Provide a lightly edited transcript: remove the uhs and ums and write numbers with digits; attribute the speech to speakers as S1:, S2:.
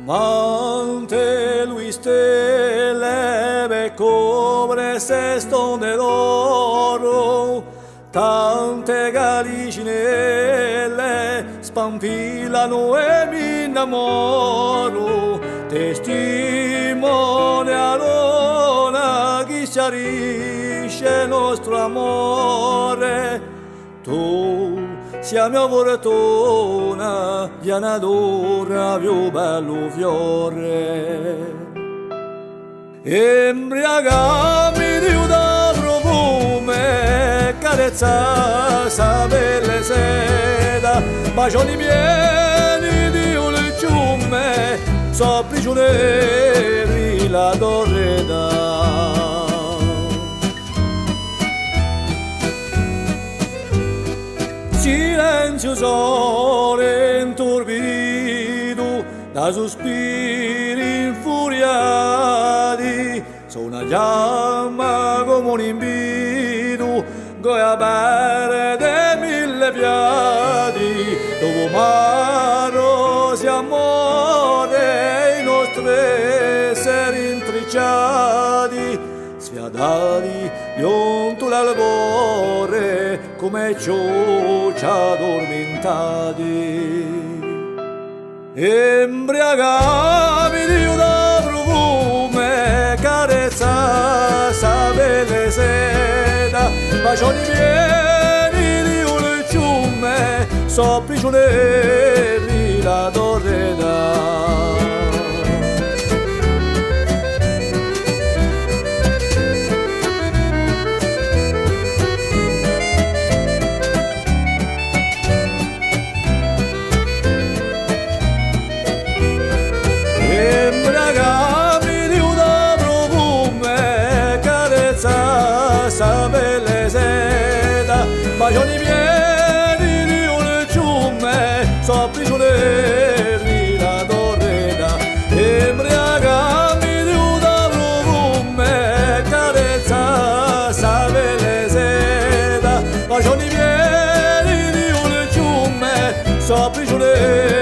S1: Mante lui stelle e cobre se stonde d'oro, tante gallicinelle spampillano e mi innamoro, testimonialona chi chiarisce il nostro amore. Tu sia mia fortuna, Diana d'ora più bello fiore. Embriagami di un profume, carezza sa belle seda, bacioni pieni di un ciume, so prigionieri la torreda. Silenzio sole intorbido da sospiri infuriati, sono una fiamma come un invito, goia verde mille piadi, dopo maro si amore, i nostri esseri intricciati, sfiadati giunto l'albore, come ciocci addormentati. Embriagami di un profume, carezza sa belle seda, bacioni pieni di un ciume, so prigionieri la torreda. Sa belle seda, bacioni pieni di un ciume, so prigionieri la torreda. Embriagami di un profume, carezza sa belle seda, bacioni pieni di un ciume, so prigionieri.